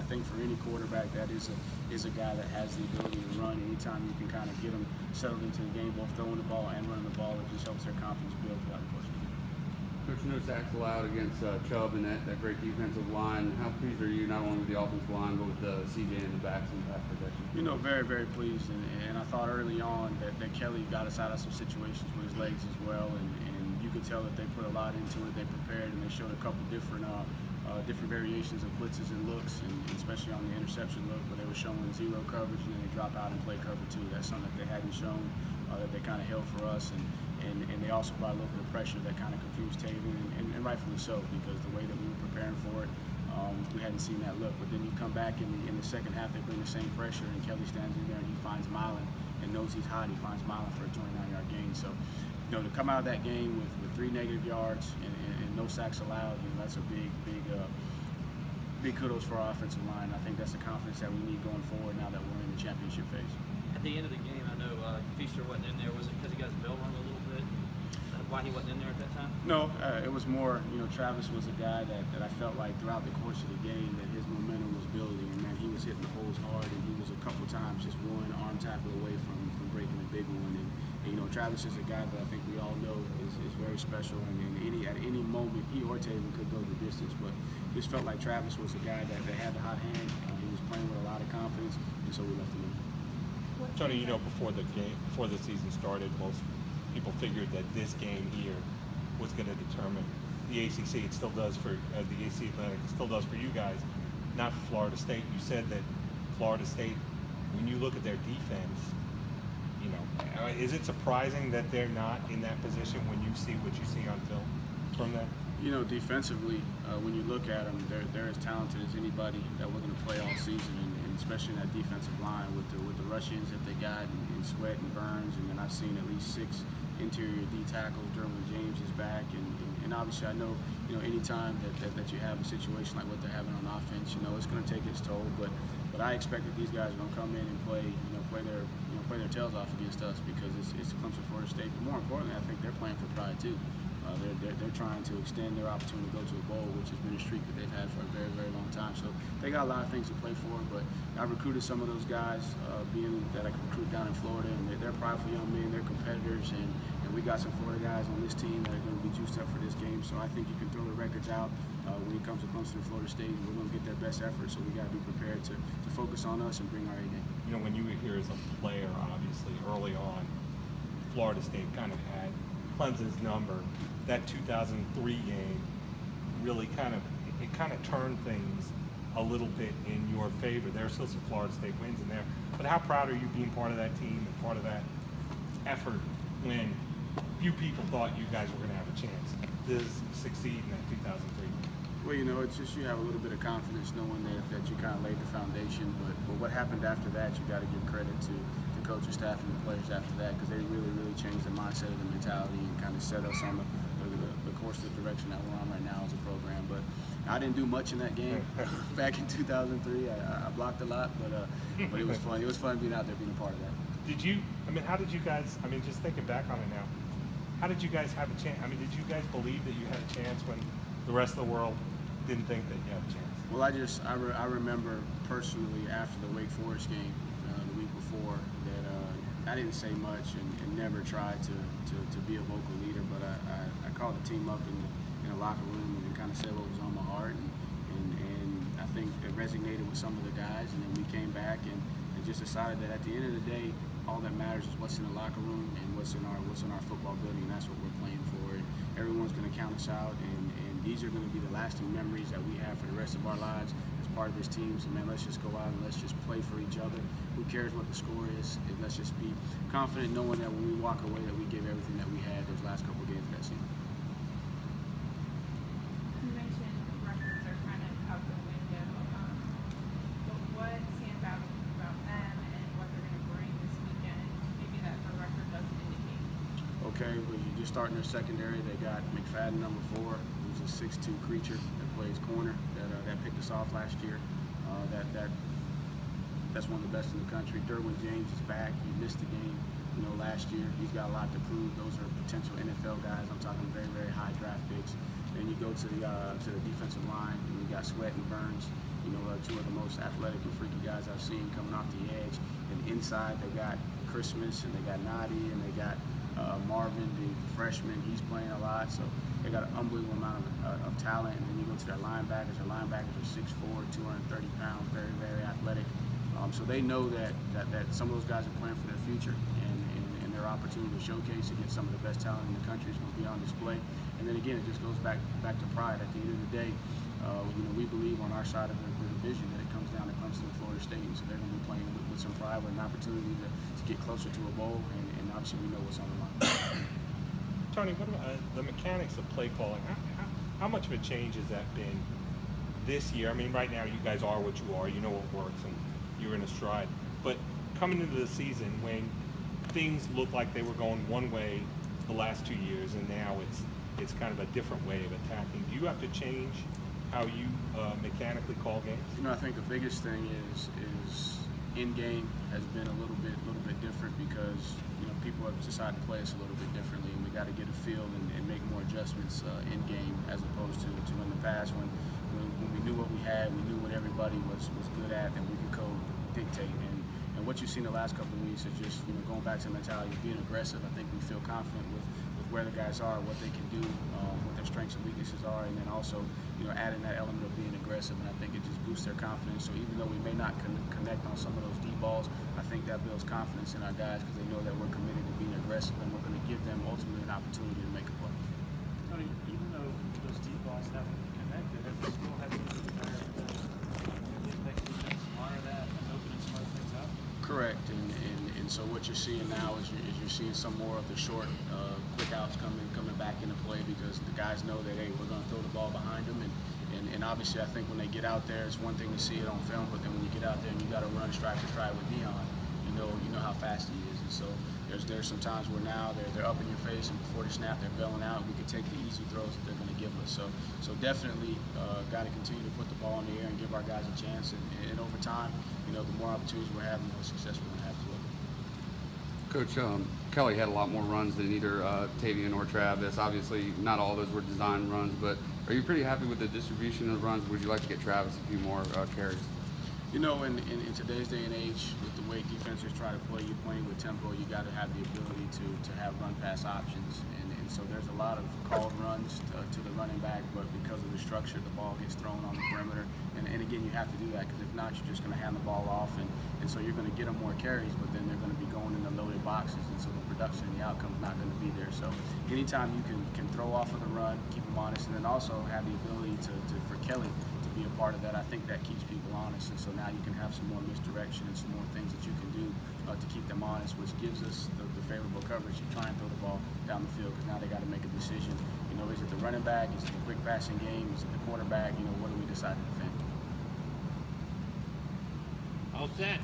think for any quarterback, that is a guy that has the ability to run. Anytime you can kind of get them settled into the game, both throwing the ball and running the ball, it just helps their confidence build throughout the course of the game. Coach, no sacks allowed against Chubb and that great defensive line. How pleased are you not only with the offensive line, but with CJ in the backs and pass protection? You know, very, very pleased. And I thought early on that Kelly got us out of some situations with his legs as well. And you could tell that they put a lot into it. They prepared and they showed a couple different variations of blitzes and looks, and especially on the interception look where they were showing zero coverage and then they drop out and play cover two. That's something that they hadn't shown, that they kind of held for us. And they also brought a little bit of pressure that kind of confused Taven, and rightfully so, because the way that we were preparing for it, we hadn't seen that look. But then you come back in the second half, they bring the same pressure, and Kelly stands in there and he finds Milan and knows he's hot. He finds Milan for a 29-yard gain. So, you know, to come out of that game with 3 negative yards and no sacks allowed, you know, that's a big kudos for our offensive line. I think that's the confidence that we need going forward now that we're in the championship phase. At the end of the game, I know Feaster wasn't in there. Was it because he got his bell rung a little bit? Why he wasn't in there at that time? No, it was more, you know, Travis was a guy that I felt like throughout the course of the game that his momentum was building, and man, he was hitting the holes hard, and he was a couple times just one arm tackle away from breaking a big one. And you know, Travis is a guy that I think we all know is very special, and at any moment he or Taven could go the distance, but just felt like Travis was a guy that had the hot hand. He was playing with a lot of confidence, and so we left him in. Tony, you know, before the season started, most people figured that this game here was going to determine the ACC. It still does for the ACC Atlantic. It still does for you guys, not for Florida State. You said that Florida State, when you look at their defense, you know, is it surprising that they're not in that position when you see what you see on film from them? You know, defensively, when you look at them, they're as talented as anybody that we're going to play all season, and especially in that defensive line with the rush-ins that they got, and Sweat and Burns, and then I've seen at least 6 interior D tackles. Derwin James is back, and obviously I know, you know, anytime that you have a situation like what they're having on offense, you know, it's going to take its toll. But I expect that these guys are going to come in and play their tails off against us, because it's Clemson, Florida State. But more importantly, I think they're playing for pride too. They're trying to extend their opportunity to go to a bowl, which has been a streak that they've had for a very, very long time. So they got a lot of things to play for. But I recruited some of those guys, being that I recruited down in Florida, and they're prideful young men. They're competitors, and we got some Florida guys on this team that are going to be juiced up for this game. So I think you can throw the records out when it comes to Clemson and Florida State. We're going to get their best effort, so we got to be prepared to focus on us and bring our A game. You know, when you were here as a player, obviously early on, Florida State kind of had Clemson's number. That 2003 game really kind of turned things a little bit in your favor. There are still some Florida State wins in there, but how proud are you being part of that team and part of that effort when few people thought you guys were going to have a chance to succeed in that 2003? Well, you know, it's just you have a little bit of confidence knowing that you kind of laid the foundation, but what happened after that, you got to give credit to the coaching staff and the players after that, because they really changed the mindset of the mentality and kind of set us on the course, the direction that we're on right now as a program. But I didn't do much in that game back in 2003. I blocked a lot, but it was fun. It was fun being out there, being a part of that. Did you? I mean, how did you guys? I mean, just thinking back on it now, how did you guys have a chance? I mean, did you guys believe that you had a chance when the rest of the world didn't think that you had a chance? Well, I remember personally after the Wake Forest game the week before that I didn't say much and never tried to be a vocal leader, but I called the team up in the locker room and kind of said what was on my heart, and I think it resonated with some of the guys, and then we came back and just decided that at the end of the day, all that matters is what's in the locker room and what's in our football building, and that's what we're playing for. And everyone's going to count us out, and these are going to be the lasting memories that we have for the rest of our lives as part of this team. So man, let's just go out and let's just play for each other. Who cares what the score is? And let's just be confident knowing that when we walk away that we give everything that we had those last couple of games of that season. You mentioned records are kind of out the window, but what stands out about them and what they're going to bring this weekend, maybe that the record doesn't indicate? Okay, well, you just start in their secondary. They got McFadden, number 4, who's a 6'2" creature that plays corner, that picked us off last year. That's one of the best in the country. Derwin James is back. He missed the game, you know, last year. He's got a lot to prove. Those are potential NFL guys. I'm talking very high draft picks. Then you go to the defensive line, and you got Sweat and Burns. two of the most athletic and freaky guys I've seen coming off the edge. And inside, they got Christmas, and they got Nadi, and they got Marvin, the freshman. He's playing a lot, so they got an unbelievable amount of talent. And then you go to their linebackers. Their linebackers are 6'4", 230 pounds, very, very athletic. So they know that some of those guys are playing for their future, and their opportunity to showcase against some of the best talent in the country is going to be on display. And then again, it just goes back to pride. At the end of the day, we believe on our side of the division that it comes down to Clemson and Florida State, and so they're going to be playing with some pride, with an opportunity to get closer to a bowl, and obviously we know what's on the line. Tony, what about the mechanics of play calling? How much of a change has that been this year? I mean, right now you guys are what you are. You know what works, and you're in a stride. But coming into the season, when things looked like they were going one way the last 2 years, and now it's kind of a different way of attacking, do you have to change how you mechanically call games? I think the biggest thing is in game has been a little bit different because people have decided to play us a little bit differently, and we got to get a feel and make more adjustments in game as opposed to in the past when we knew what we had, we knew what everybody was good at, and we could go dictate. And what you've seen the last couple of weeks is just going back to the mentality of being aggressive. I think we feel confident with where the guys are, what they can do, what their strengths and weaknesses are, and then also adding that element of being aggressive. And I think it just boosts their confidence. So even though we may not connect on some of those deep balls, I think that builds confidence in our guys because they know that we're committed to being aggressive, and we're going to give them ultimately an opportunity to make a play. Tony, even though those deep balls haven't connected, have you still had to honor that and opening some other things up? Correct, and so what you're seeing now is you're seeing some more of the short, quick outs coming back into play because the guys know that, hey, we're going to throw the ball behind them, and obviously I think when they get out there, it's one thing to see it on film, but then when you get out there and you got to run stride for stride with Dion, you know how fast he is, and so there's some times where now they're up in your face, and before the snap they're bailing out. We can take the easy throws that they're going to give us. So definitely got to continue to put the ball in the air and give our guys a chance, and over time, the more opportunities we're having, the more success we're going to have as well. Coach, Kelly had a lot more runs than either Tavian or Travis. Obviously, not all those were design runs, but are you pretty happy with the distribution of the runs? Would you like to get Travis a few more carries? In today's day and age, with the way defenses try to play, you're playing with tempo, you got to have the ability to have run-pass options. And so there's a lot of called runs to the running back, but because of the structure, the ball gets thrown on the perimeter. And again, you have to do that because if not, you're just going to hand the ball off. And so you're going to get them more carries, but then they're going to be going in the loaded boxes. And so the production and the outcome is not going to be there. So anytime you can throw off of the run, keep them honest, and then also have the ability for Kelly to be a part of that, I think that keeps people honest. And so now you can have some more misdirection and some more things that you can do to keep them honest, which gives us the favorable coverage to try and throw the ball down the field, because now they got to make a decision. Is it the running back? Is it the quick passing game? Is it the quarterback? What do we decide to defend? All set.